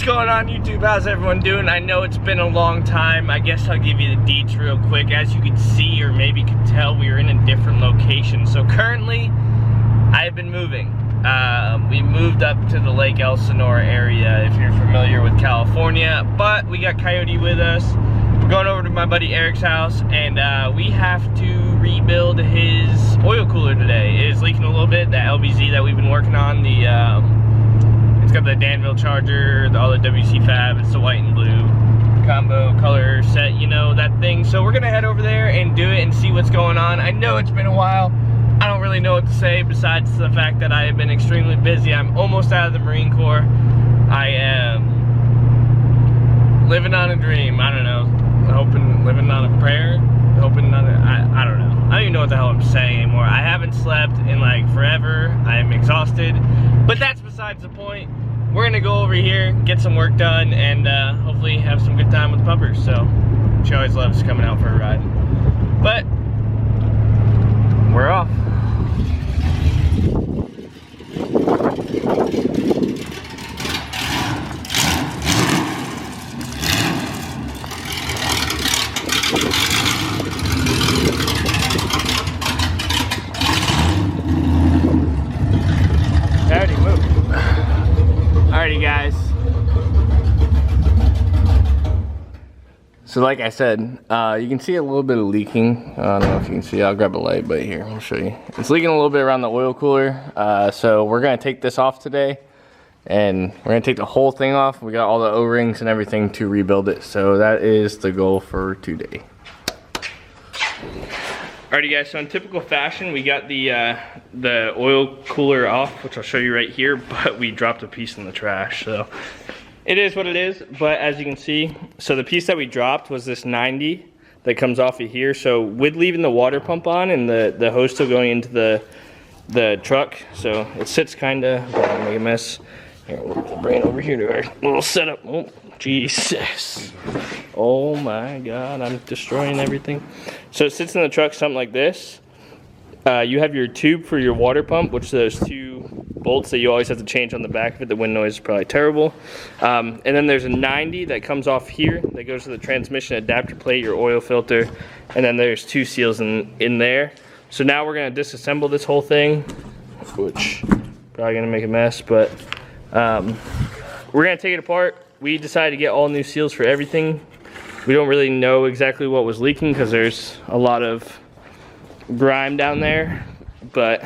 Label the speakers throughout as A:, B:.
A: going on, YouTube? How's everyone doing? I know it's been a long time. I guess I'll give you the deets real quick. As you can see, or maybe could tell, we are in a different location. So currently, I have been moving. We moved up to the Lake Elsinore area, if you're familiar with California. But we got Coyote with us. We're going over to my buddy Eric's house, and we have to rebuild his oil cooler today. It is leaking a little bit. That LBZ that we've been working on, it's got the Danville charger, all the WC fab, it's the white and blue combo color set, you know, that thing. So we're gonna head over there and do it and see what's going on. I know it's been a while. I don't really know what to say besides the fact that I have been extremely busy. I'm almost out of the Marine Corps. I am living on a dream. I don't know. Living on a prayer. I don't know. I don't even know what the hell I'm saying anymore. I haven't slept in like forever. I'm exhausted. But that's besides the point. We're gonna go over here, get some work done, and hopefully have some good time with the puppers. So she always loves coming out for a ride. But we're off. Alrighty guys, so like I said, you can see a little bit of leaking. I don't know if you can see, I'll grab a light, but here, I'll show you. It's leaking a little bit around the oil cooler, so we're gonna take this off today, and we're gonna take the whole thing off. We got all the O-rings and everything to rebuild it, so that is the goal for today. Alrighty guys, so in typical fashion, we got the oil cooler off, which I'll show you right here, but we dropped a piece in the trash, so it is what it is. But as you can see, so the piece that we dropped was this 90 that comes off of here. So with leaving the water pump on and the hose still going into the truck, so it sits kinda, make a mess. Here, we'll bring it over here to our little setup. Oh, Jesus. Oh my God, I'm destroying everything. So it sits in the truck something like this. You have your tube for your water pump, which those two bolts that you always have to change on the back of it. The wind noise is probably terrible. And then there's a 90 that comes off here that goes to the transmission adapter plate, your oil filter, and then there's two seals in there. So now we're gonna disassemble this whole thing, which probably gonna make a mess, but we're gonna take it apart. We decided to get all new seals for everything. We don't really know exactly what was leaking because there's a lot of grime down there, but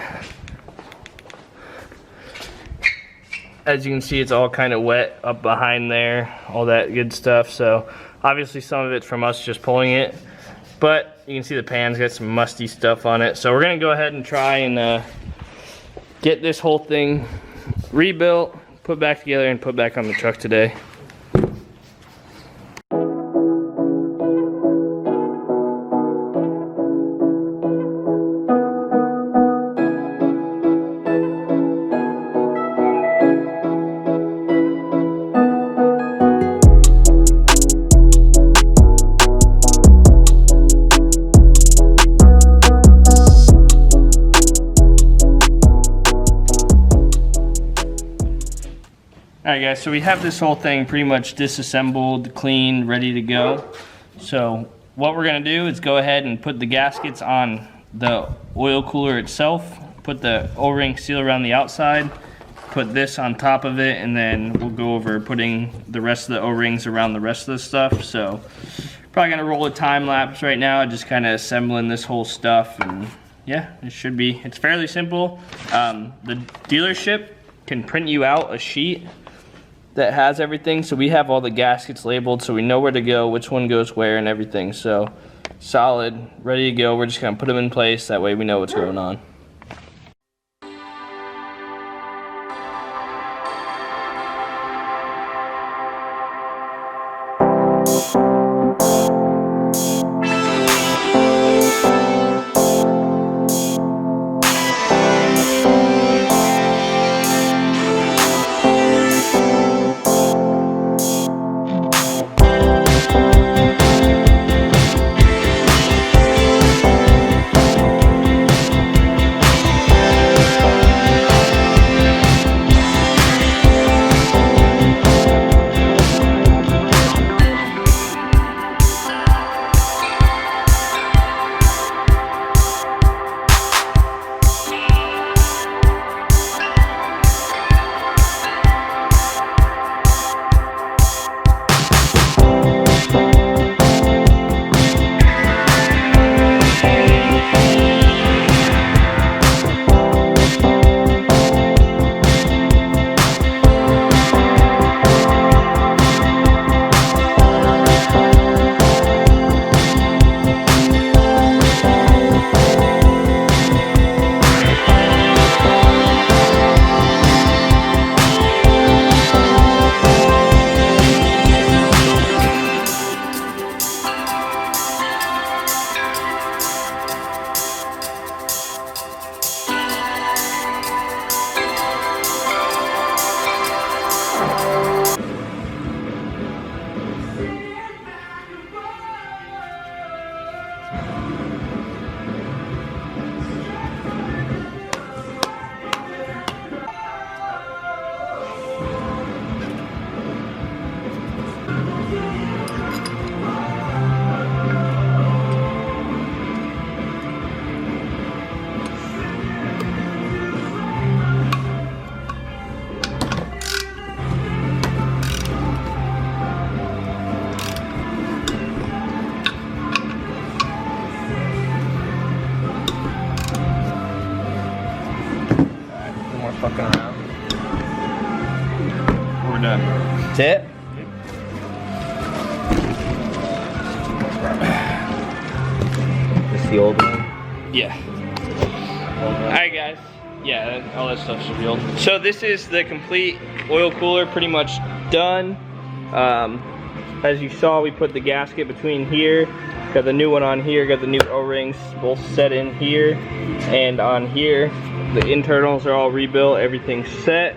A: as you can see, it's all kind of wet up behind there, all that good stuff. So obviously some of it's from us just pulling it, but you can see the pan's got some musty stuff on it. So we're gonna go ahead and try and get this whole thing rebuilt, put back together, and put back on the truck today. Alright guys, so we have this whole thing pretty much disassembled, clean, ready to go. So what we're going to do is go ahead and put the gaskets on the oil cooler itself, put the O-ring seal around the outside, put this on top of it, and then we'll go over putting the rest of the O-rings around the rest of the stuff. So probably going to roll a time lapse right now, just kind of assembling this whole stuff, and yeah, it's fairly simple. The dealership can print you out a sheet that has everything, so we have all the gaskets labeled so we know where to go, which one goes where, and everything. So solid, ready to go. We're just gonna put them in place, that way we know what's going on. fucking around. We're done.
B: That's it? This is the old one?
A: Yeah. Alright guys. Yeah, all that stuff's revealed. So this is the complete oil cooler, pretty much done. As you saw, we put the gasket between here. Got the new one on here, got the new O-rings both set in here. And on here, the internals are all rebuilt, everything's set.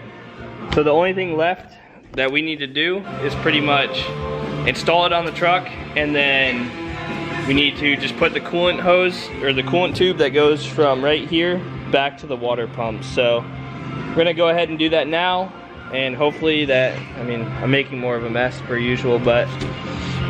A: So the only thing left that we need to do is pretty much install it on the truck, and then we need to just put the coolant hose, or the coolant tube that goes from right here back to the water pump. So we're gonna go ahead and do that now, and hopefully that, I mean, I'm making more of a mess per usual, but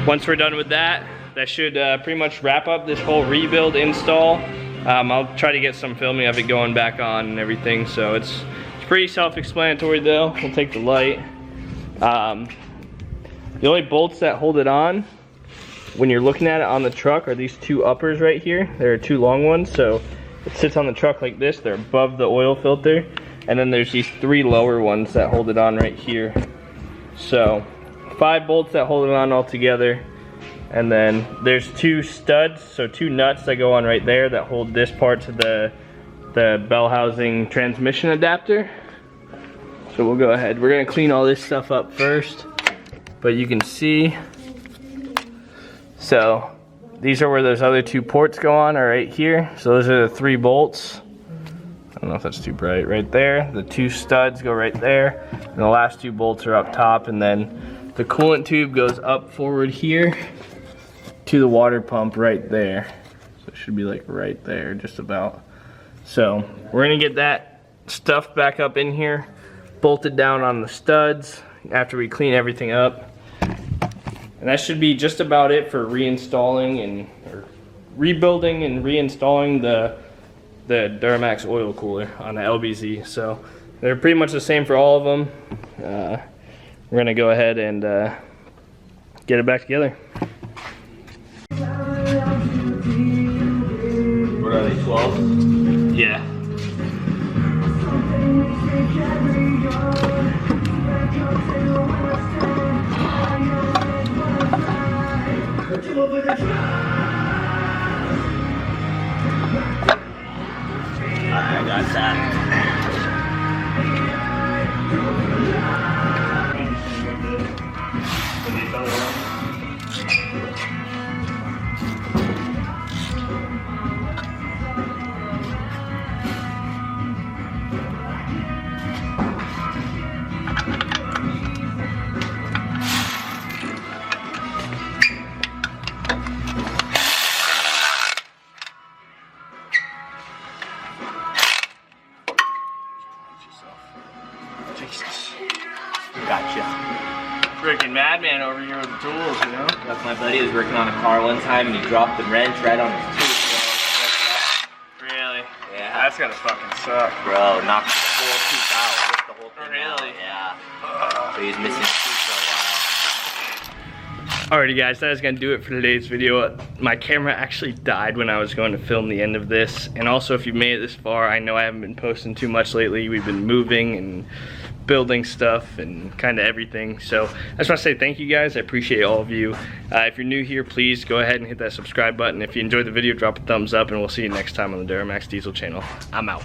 A: once we're done with that, that should pretty much wrap up this whole rebuild install. I'll try to get some filming of it going back on and everything, so it's pretty self-explanatory though. We'll take the light. The only bolts that hold it on when you're looking at it on the truck are these two uppers right here. There are two long ones, so it sits on the truck like this. They're above the oil filter. And then there's these three lower ones that hold it on right here. So 5 bolts that hold it on all together. And then there's 2 studs, so 2 nuts that go on right there that hold this part to the bell housing transmission adapter. So we'll go ahead. We're gonna clean all this stuff up first. But you can see, so these are where those other 2 ports go on, are right here. So those are the 3 bolts. I don't know if that's too bright, right there. The 2 studs go right there. And the last 2 bolts are up top, and then the coolant tube goes up forward here to the water pump right there. So it should be like right there, just about. So we're gonna get that stuff back up in here, bolted down on the studs after we clean everything up. And that should be just about it for reinstalling and or rebuilding and reinstalling the DURAMAX oil cooler on the LBZ. So they're pretty much the same for all of them. We're gonna go ahead and get it back together.
B: What are they, 12?
A: Yeah.
B: I got that.
A: Jesus.
B: Gotcha.
A: Freaking madman over here with the tools, you know?
B: That's my buddy was working on a car one time and he dropped the wrench right on his tooth, bro.
A: Really?
B: Yeah.
A: That's gotta fucking suck.
B: Bro, knocked the whole tooth out. Ripped the whole thing
A: Really?
B: out. Yeah. So he was missing a tooth for a while.
A: Alrighty guys, that is gonna do it for today's video. My camera actually died when I was going to film the end of this. And also, if you made it this far, I know I haven't been posting too much lately. We've been moving and building stuff and kind of everything. So I just want to say thank you guys. I appreciate all of you. If you're new here, please go ahead and hit that subscribe button. If you enjoyed the video, drop a thumbs up, and we'll see you next time on the DURAMAX Diesel channel. I'm out.